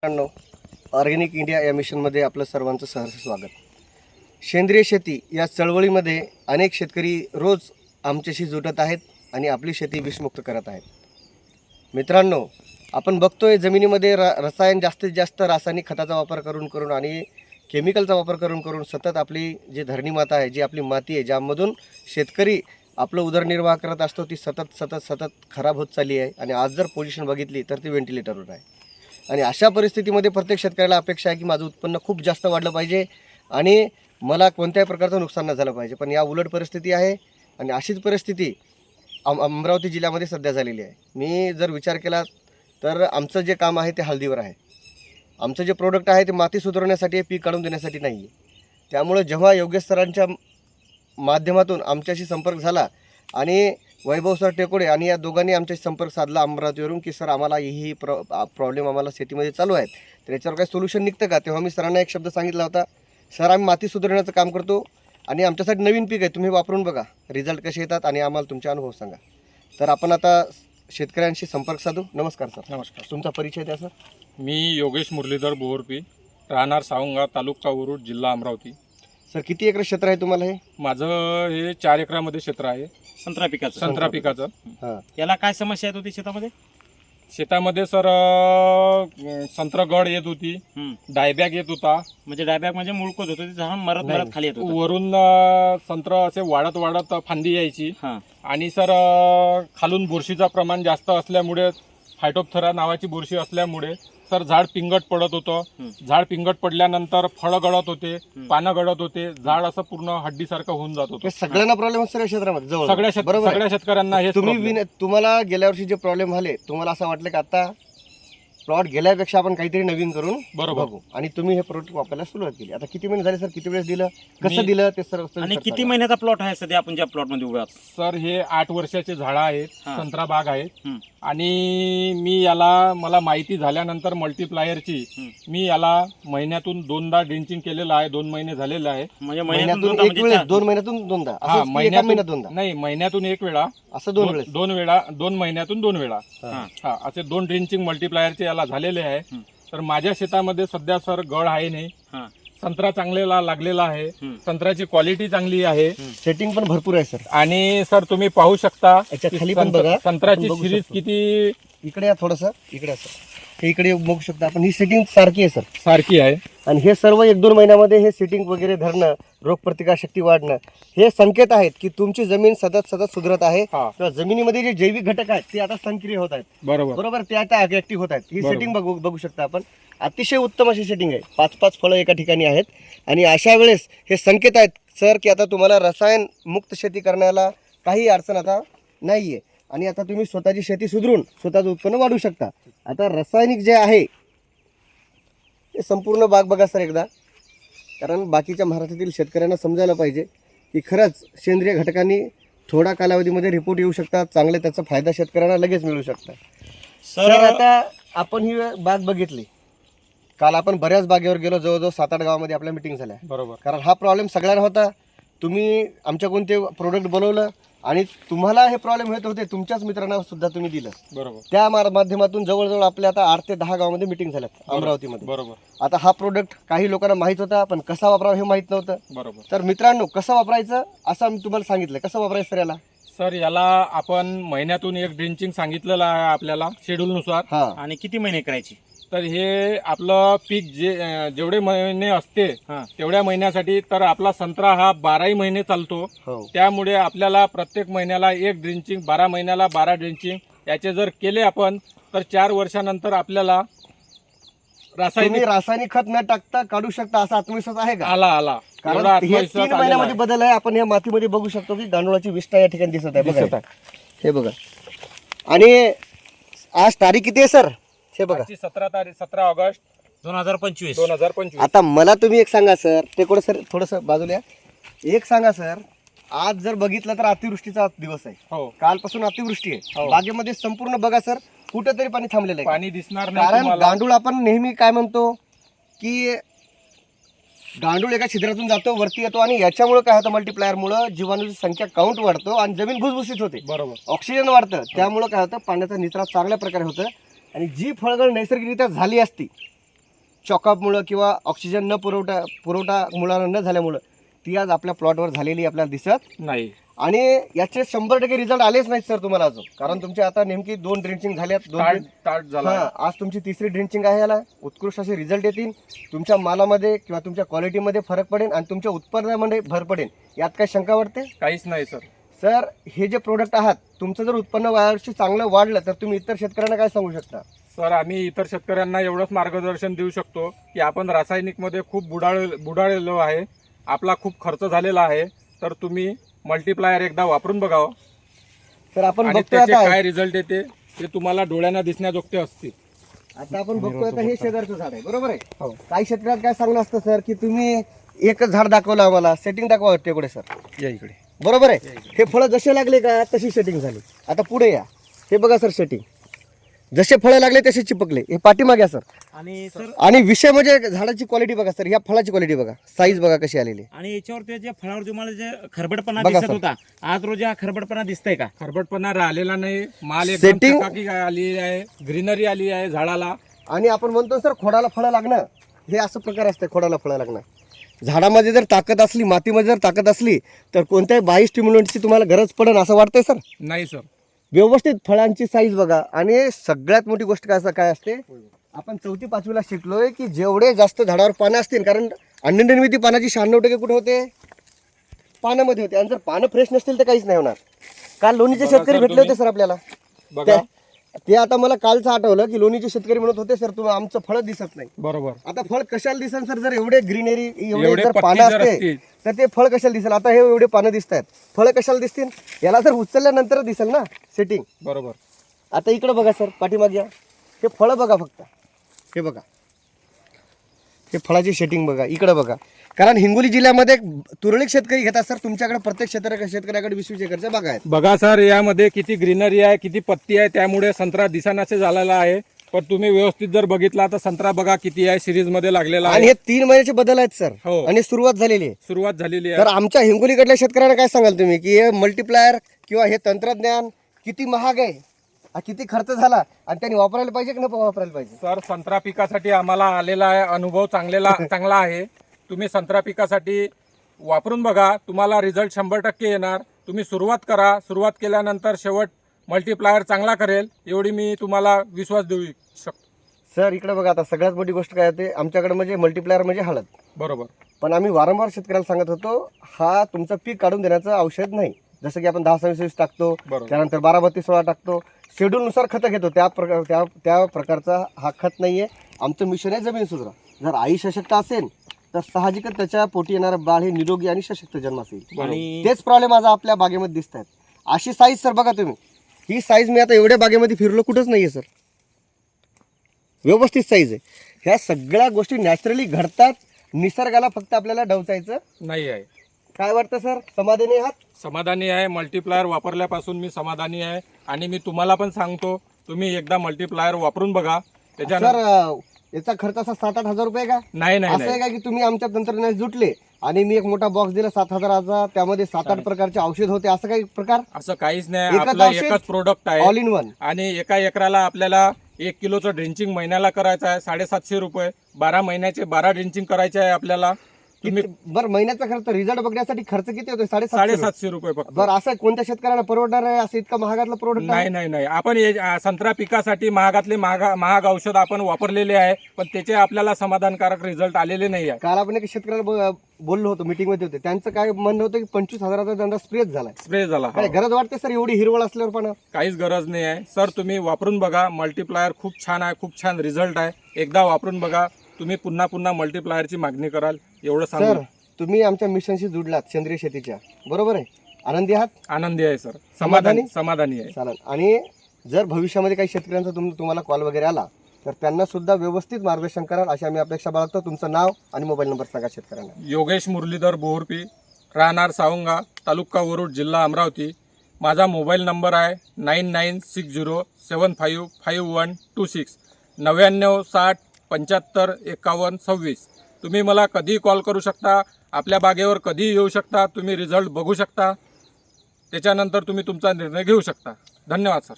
मित्रांनो, organic India या मिशनमध्ये आपलं सर्वांचं सहर्ष स्वागत. सेंद्रिय शेती या चळवळीमध्ये अनेक शेतकरी रोज आमच्याशी जुटत आहेत आणि आपली शेती विषमुक्त करत आहेत. मित्रांनो, आपण बघतोय जमिनीमध्ये रसायन जास्तीत जास्त रासायनिक खताचा वापर करून आणि केमिकलचा वापर करून सतत आपली जी धरणी माता आहे, जी आपली माती आहे, ज्यामधून शेतकरी आपलं उदरनिर्वाह करत असतो, ती सतत खराब होत चालली आहे. आणि आज जर पोझिशन बघितली तर ती व्हेंटिलेटरवर आहे. आणि अशा परिस्थितीमध्ये प्रत्येक शेतकऱ्याला अपेक्षा आहे की माझं उत्पन्न खूप जास्त वाढलं पाहिजे आणि मला कोणत्याही प्रकारचं नुकसान न झालं पाहिजे. पण या उलट परिस्थिती आहे आणि अशीच परिस्थिती अमरावती जिल्ह्यामध्ये सध्या झालेली आहे. मी जर विचार केला तर आमचं जे काम आहे ते हळदीवर आहे. आमचं जे प्रोडक्ट आहे ते माती सुधारण्यासाठी, पीक काढून देण्यासाठी नाही आहे. त्यामुळे जेव्हा योग्य सरांच्या माध्यमातून आमच्याशी संपर्क झाला आणि वैभव सर टेकोडे आणि या दोघांनी आमच्याशी संपर्क साधला अमरावतीवरून की सर आम्हाला ही प्रॉब्लेम आम्हाला शेतीमध्ये चालू आहेत, तर याच्यावर काही सोल्युशन निघतं का. तेव्हा मी सरांना एक शब्द सांगितला होता, सर आम्ही माती सुधारण्याचं काम करतो आणि आमच्यासाठी नवीन पीक आहे, तुम्ही वापरून बघा रिझल्ट कसे येतात आणि आम्हाला तुमचे अनुभव सांगा. तर आपण आता शेतकऱ्यांशी संपर्क साधू. नमस्कार सर. नमस्कार. तुमचा परिचय द्या सर. मी योगेश मुरलीधर बोहरपी, राहणार सावंगा, तालुका वरुड, जिल्हा अमरावती. सर किती एकर क्षेत्र आहे तुम्हाला हे? माझं हे 4 एकरामध्ये क्षेत्र आहे. संत्रा पिकाचं. हां, याला काय समस्या येत होती शेतामध्ये? शेतामध्ये सर संत्र गड येत होती, डायबॅग येत होता. म्हणजे डायबॅक म्हणजे मुळकोच होतं, झाड मरत खाली येत होतं. वरून संत्र असे वाढत फांदी यायची. हा. आणि सर खालून बुरशीचं प्रमाण जास्त असल्यामुळे, फायटोप्थेरा नावाची बुरशी असल्यामुळे सर झाड पिंगट पडत होतं. झाड पिंगट पडल्यानंतर फळं गळत होते, पानं गळत होते, झाड असं पूर्ण हड्डीसारखं होऊन जात होतं. हे सगळ्यांना प्रॉब्लेम सर या क्षेत्रामध्ये जवळ सगळ्या शेतकऱ्यांना हे तुम्हाला गेल्या वर्षी जे प्रॉब्लेम झाले, तुम्हाला असं वाटलं की आता प्लॉट गेल्यापेक्षा आपण काहीतरी नवीन करून बघू आणि तुम्ही हे प्रोडक्ट वापरायला सुरुवात केली. आता किती महिने झाले सर? किती वेळेस दिलं, कसं दिलं ते सर? आणि किती महिन्याचा प्लॉट आहे सध्या आपण ज्या प्लॉट मध्ये उभे आहोत? सर हे 8 वर्षाचे झाडं आहेत, संत्रा बाग आहेत. हं. आणि मी मला माहिती झाल्यानंतर मल्टीप्लायरची मी याला महिन्यातून 2दा ड्रिंचिंग केलेलं आहे. 2 महिने झालेले आहे. म्हणजे महिन्यातून दोनदा एक म्हणजे वेळेस, 2 महिन्यातून दोनदा, हा, असं एका महिन्यात दोनदा नाही, महिन्यातून 1 वेळा, असं 2 वेळेस. 2 वेळा, 2 महिन्यातून 2 वेळा. हा. हा, असे 2 ड्रिंचिंग मल्टीप्लायरचे याला झालेले आहे. तर माझ्या शेतामध्ये सध्या सर गळ आहे नाही. हा. संत्रा चांगलेला लागलेला आहे. संत्र्याची क्वालिटी चांगली आहे. सेटिंग पण भरपूर आहे सर. आणि सर तुम्ही पाहू शकता याच्या की खाली पण बघा, संत्र्याची आपण बघू सिरीज शकतो. किती इकडे या थोडस, इकडे सर, हे इकडे बघू शकता आपण. ही सेटिंग सारखी आहे सर. सारखी आहे. आणि हे सर्व 1-2 महिन्यामध्ये हे सेटिंग वगैरे धरणं, रोगप्रतिकार शक्ती वाढणं, हे संकेत आहेत की तुमची जमीन सतत सुधारत आहे हा. किंवा जमिनीमध्ये जे जैविक घटक आहेत ते आता सक्रिय होत आहेत. बरोबर. ते आता ऍक्टिव्ह होत आहेत. ही बरोबर. सेटिंग बघू शकता आपण. अतिशय उत्तम अशी सेटिंग आहे. 5-5 फळं एका ठिकाणी आहेत. आणि अशा वेळेस हे संकेत आहेत सर की आता तुम्हाला रसायन मुक्त शेती करण्याला काही अडचण आता नाहीये आणि आता तुम्ही स्वतःची शेती सुधारून स्वतःचं उत्पन्न वाढवू शकता. आता रासायनिक जे आहे ते संपूर्ण बाग बघा सर एकदा, कारण बाकीच्या महाराष्ट्रातील शेतकऱ्यांना समजायला पाहिजे की खरंच सेंद्रिय घटकांनी थोडा कालावधीमध्ये रिपोर्ट येऊ शकतात, चांगले त्याचा फायदा शेतकऱ्यांना लगेच मिळू शकतात. सर आता आपण ही बाग बघितली, काल आपण बऱ्याच बागेवर गेलो, जवळजवळ 7-8 गावामध्ये आपल्या मिटिंग झाल्या. बरोबर. कारण हा प्रॉब्लेम सगळ्यांना होता. तुम्ही आमच्याकडून ते प्रोडक्ट बनवलं आणि तुम्हाला हे प्रॉब्लेम येत होते, तुमच्याच मित्रांना सुद्धा तुम्ही दिलं. बरोबर. त्या माध्यमातून जवळजवळ आपल्या आता 8 ते 10 गावामध्ये मिटिंग झाल्यात अमरावतीमध्ये. बरोबर. आता हा प्रोडक्ट काही लोकांना माहित होता, पण कसा वापरावा हे माहित नव्हतं. बरोबर. तर मित्रांनो, कसं वापरायचं असं मी तुम्हाला सांगितलं. कसं वापरायचं सर याला? सर याला आपण महिन्यातून 1 ड्रिंचिंग सांगितलेलं आहे आपल्याला शेड्यूल नुसार. हा. आणि किती महिने करायची? तर हे आपलं पीक जेवढे महिने असते तेवढ्या महिन्यासाठी. तर आपला संत्रा हा 12ही महिने चालतो. हो. त्यामुळे आपल्याला प्रत्येक महिन्याला 1 ड्रिंचिंग, 12 महिन्याला 12 ड्रिंचिंग याचे जर केले आपण, तर 4 वर्षानंतर आपल्याला रासायनिक खत न टाकता काढू शकता असा आत्मविश्वास आहे का? आला कारण एवढा हे आत्मविश्वास 3 आलेला महिन्यामध्ये आहे. बदल आहे. आपण या मातीमध्ये बघू शकतो की गांडुळाची विष्ठा या ठिकाणी दिसत आहे. दिसत बघा आहे. हे बघा. आणि आज तारीख किती आहे सर? हे बघा. आजची 17 ऑगस्ट 2025. आता मला तुम्ही एक सांगा सर, ते कोण सर थोडंसं बाजूला या. एक सांगा सर, आज जर बघितलं तर अतिवृष्टीचा दिवस आहे. हो. कालपासून अतिवृष्टी आहे. हो. बागेमध्ये संपूर्ण बघा सर, कुठेतरी पाणी थांबलेलं आहे. पाणी दिसणार नाही कारण तुम्हाला. गांडूळ आपण नेहमी काय म्हणतो की गांडूळ एका छिद्रातून जातो, वरती येतो आणि याच्यामुळे काय होतं, मल्टीप्लायरमुळे जीवाणूची संख्या काउंट वाढतो आणि जमीन भुसभुशीत होते. बरोबर. ऑक्सिजन वाढतं, त्यामुळे काय होतं, पाण्याचा निचरा चांगल्या प्रकारे होतं आणि जी फळगळ नैसर्गिकरित्या झाली असती चॉकअपमुळं किंवा ऑक्सिजन न पुरवठा मुळानं न झाल्यामुळं ती आज आपल्या प्लॉटवर झालेली आपल्याला दिसत नाही. आणि याचे 100% रिझल्ट आलेच नाहीत सर तुम्हाला अजून, कारण तुमचे आता नेमकी 2 ड्रिंचिंग झाल्यात. स्टार्ट झाला. आज तुमची 3री ड्रिंचिंग आहे. याला उत्कृष्ट असे रिझल्ट येतील. तुमच्या मालामध्ये किंवा तुमच्या क्वालिटीमध्ये फरक पडेल आणि तुमच्या उत्पन्नामध्ये भर पडेल. यात काय शंका वाटते? काहीच नाही सर. सर हे जे प्रोडक्ट आहात, तुमचं जर उत्पन्न यावर्षी चांगलं वाढलं तर तुम्ही इतर शेतकऱ्यांना काय सांगू शकता? सर आम्ही इतर शेतकऱ्यांना एवढंच मार्गदर्शन देऊ शकतो की आपण रासायनिकमध्ये खूप बुडाळलेलो आहे, आपला खूप खर्च झालेला आहे, तर तुम्ही मल्टीप्लायर एकदा वापरून बघावं. सर आपण आणि बघतोय त्याचे आता काय रिझल्ट येते ते तुम्हाला डोळ्यांना दिसण्याजोगते असतील. आता आपण बघतोय आता हे शेजारचं झाड आहे, बरोबर आहे. हो. काही शेतकऱ्यात काय सांगणं असतं सर की तुम्ही एकच झाड दाखवलं आम्हाला, सेटिंग दाखवा वाटते सर, या इकडे. बरोबर आहे. हे फळं जसे लागले का तशी सेटिंग झाली. आता पुढे या, हे बघा सर सेटिंग, जसे फळं लागले तसे चिपकले. हे पाठीमागे सर. आणि सर आणि विषय म्हणजे झाडाची क्वालिटी बघा सर, या फळाची क्वालिटी बघा, साईज बघा कशी आलेली. आणि याच्यावर ते जे फळावर तुम्हाला जे खरबडपणा बघा दिसत सर. होता, आज रोजी हा खरबडपणा दिसतंय का? खरबटपणा राहिलेला नाही, माल Setting- एकदम चकाकी आली आहे, ग्रीनरी आली आहे झाडाला. आणि आपण म्हणतो सर खोडाला फळं लागणं, हे असं प्रकार असते. खोडाला फळं लागणं, झाडामध्ये जर ताकद असली, मातीमध्ये जर ताकद असली तर कोणत्याही बाह्य स्टिम्युलंटची तुम्हाला गरज पडेल असं वाटतंय सर? नाही सर. व्यवस्थित फळांची साईज बघा. आणि सगळ्यात मोठी गोष्ट काय असते, आपण 4थी 5वीला शिकलोय की जेवढे जास्त झाडावर पानं असतील, कारण अन्ननिर्मिती पानाची 96% कुठे होते? पानामध्ये होते. आणि जर पानं फ्रेश नसतील तर काहीच नाही होणार. काल लोणीचे बघा शेतकरी सर, भेटले होते सर आपल्याला. बघा. ते आता मला कालचं आठवलं की लोणीचे शेतकरी म्हणत होते सर तुम्ही आमचं फळ दिसत नाही. बरोबर. आता फळ कशाला दिसेल सर? जर एवढे ग्रीनरी, एवढे एवढे जर पत्ती पानं जर असते असतील. तर ते फळ कशाला दिसेल? आता हे एवढे पानं दिसत आहेत, फळ कशाला दिसतील? याला जर उचलल्यानंतर दिसेल ना सेटिंग. बरोबर. आता इकडे बघा सर, पाठीमागे या. हे फळं बघा फक्त, हे बघा, हे फळाची सेटिंग बघा. इकडे बघा, कारण हिंगोली जिल्ह्यामध्ये तुरळक शेतकरी घेतात सर. तुमच्याकडे प्रत्येक शेतकऱ्याकडे 20-20 एकरच्या बागा आहेत. बघा सर, यामध्ये किती ग्रीनरी आहे, किती पत्ती आहे, त्यामुळे संत्रा दिसानासे झालेला आहे. पण तुम्ही व्यवस्थित जर बघितला तर संत्रा बघा किती आहे, सिरीज मध्ये लागलेला आणि आहे. हे 3 महिन्याचे बदल आहेत सर. हो. आणि सुरुवात झालेली आहे. सुरुवात झालेली तर आहे. आमच्या हिंगोलीकडल्या शेतकऱ्यांना काय सांगाल तुम्ही की हे मल्टीप्लायर किंवा हे तंत्रज्ञान किती महाग आहे, हा किती खर्च झाला आणि त्यांनी वापरायला पाहिजे की नको वापरायला पाहिजे? सर संत्रा पिकासाठी आम्हाला आलेला आहे अनुभव चांगला आहे. तुम्ही संत्रा पिकासाठी वापरून बघा, तुम्हाला रिझल्ट 100% येणार. तुम्ही सुरुवात करा, सुरुवात केल्यानंतर शेवट मल्टीप्लायर चांगला करेल एवढी मी तुम्हाला विश्वास देऊ शकतो. सर इकडे बघा, आता सगळ्यात मोठी गोष्ट काय होते आमच्याकडे म्हणजे मल्टीप्लायर म्हणजे हळद. बरोबर. पण आम्ही वारंवार शेतकऱ्याला सांगत होतो हा तुमचं पीक काढून देण्याचं औषध नाही. जसं की आपण 10-26 टाकतो, बरोबर. त्यानंतर 12-32-16 टाकतो, शेड्यूलनुसार खतं घेतो, त्या प्रकारचा हा खत नाहीये. आमचं मिशन आहे जमीन सुधारा. जर आई सशक्त असेल तर साहजिकच त्याच्या पोटी येणारं बाळ हे निरोगी आणि सशक्त जन्मास येईल. आणि तेच प्रॉब्लेम आज आपल्या बागेमध्ये दिसत आहेत. अशी साईज सर बघा तुम्ही, ही साईज मी आता एवढ्या बागेमध्ये फिरलो कुठंच नाहीये सर. व्यवस्थित साईज आहे. ह्या सगळ्या गोष्टी नॅचरली घडतात, निसर्गाला फक्त आपल्याला डवचायचं नाही आहे. काय वाटतं सर? समाधानी आहात? समाधानी आहे. मल्टीप्लायर वापरल्यापासून मी समाधानी आहे. आणि मी तुम्हाला पण सांगतो, तुम्ही एकदा मल्टीप्लायर वापरून बघा. त्याच्यानंतर सर याचा खर्च असा 7-8 हजार रुपये का? नाही नाही असं आहे नाही. का की तुम्ही आमच्या तंत्रज्ञानात जुटले आणि मी एक मोठा बॉक्स दिला 7,000चा, त्यामध्ये 7-8 प्रकारचे औषध होते, असं काही प्रकार? असं काहीच नाही. एकच आपलं औषध? एकच प्रोडक्ट आहे ऑल इन वन. आणि एका एकराला आपल्याला 1 किलोचं ड्रिंचिंग महिन्याला करायचं आहे 750 रुपये. 12 महिन्याचे 12 ड्रिंचिंग करायचे आहे आपल्याला. तुम्ही बरं महिन्याचा खर्च रिझल्ट बघण्यासाठी खर्च किती होतो? 750 750 रुपये फक्त. बरं असं कोणत्या शेतकऱ्याला परवडणार आहे असं इतका महागातलं प्रोडक्ट? नाही नाही नाही. आपण संत्रा पिकासाठी महागातले महाग औषध आपण वापरलेले आहे, पण त्याचे आपल्याला समाधानकारक रिझल्ट आलेले नाही आहे. काल आपण एक शेतकऱ्याला बोललो होतो, मीटिंग मध्ये होते, त्यांचं काय म्हणणं होतं की 25,000चा धंदा स्प्रेच झालाय. स्प्रे झाला. हो. काय गरज वाटते सर एवढी हिरवळ असल्यावर? पण काहीच गरज नाही आहे सर. तुम्ही वापरून बघा. मल्टीप्लायर खूप छान आहे, खूप छान रिझल्ट आहे. एकदा वापरून बघा, तुम्ही पुन्हा पुन्हा मल्टीप्लायरची मागणी कराल एवढं सर सांगू. तुम्ही आमच्या मिशनशी जुडलात सेंद्रिय शेतीच्या, बरोबर आहे? आनंदी आहात? आनंदी आहे सर. समाधानी? समाधानी आहे. चालेल. आणि जर भविष्यामध्ये काही शेतकऱ्यांचा तुम्हाला कॉल वगैरे आला तर त्यांना सुद्धा व्यवस्थित मार्गदर्शन कराल अशी आम्ही अपेक्षा बाळगतो. तुमचं नाव आणि मोबाईल नंबर सांगा शेतकऱ्यांना. योगेश मुरलीधर बोहरपी, राहणार सावंगा, तालुका वरुड, जिल्हा अमरावती. माझा मोबाईल नंबर आहे 9960755126, 9960755126. तुम्ही मला कधीही कॉल करू शकता. आपल्या बागेवर कधीही येऊ शकता. तुम्ही रिझल्ट बघू शकता. त्याच्यानंतर तुम्ही तुमचा निर्णय घेऊ शकता. धन्यवाद सर.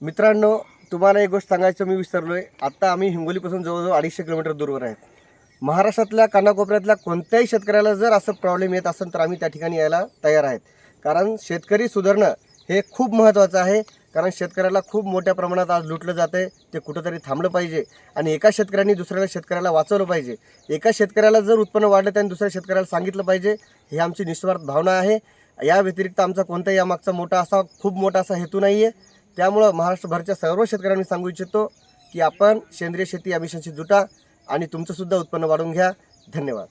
मित्रांनो, तुम्हाला एक गोष्ट सांगायचं मी विसरलो आहे. आत्ता आम्ही हिंगोलीपासून जवळजवळ 250 किलोमीटर दूरवर आहेत. महाराष्ट्रातल्या कानाकोपऱ्यातल्या कोणत्याही शेतकऱ्याला जर असं प्रॉब्लेम येत असेल तर आम्ही त्या ठिकाणी यायला तयार आहेत. कारण शेतकरी सुधारणं हे खूप महत्त्वाचं आहे. कारण शेतकऱ्याला खूप मोठ्या प्रमाणात आज लुटलं जातं आहे. ते कुठंतरी थांबलं पाहिजे आणि एका शेतकऱ्यांनी दुसऱ्या शेतकऱ्याला वाचवलं पाहिजे. एका शेतकऱ्याला जर उत्पन्न वाढलं त्याने दुसऱ्या शेतकऱ्याला सांगितलं पाहिजे. ही आमची निस्वार्थ भावना आहे. या व्यतिरिक्त आमचा कोणताही यामागचा खूप मोठा असा हेतू नाही आहे. त्यामुळं महाराष्ट्रभरच्या सर्व शेतकऱ्यांनी सांगू इच्छितो की आपण सेंद्रिय शेती या मिशनशी जुटा आणि तुमचंसुद्धा उत्पन्न वाढवून घ्या. धन्यवाद.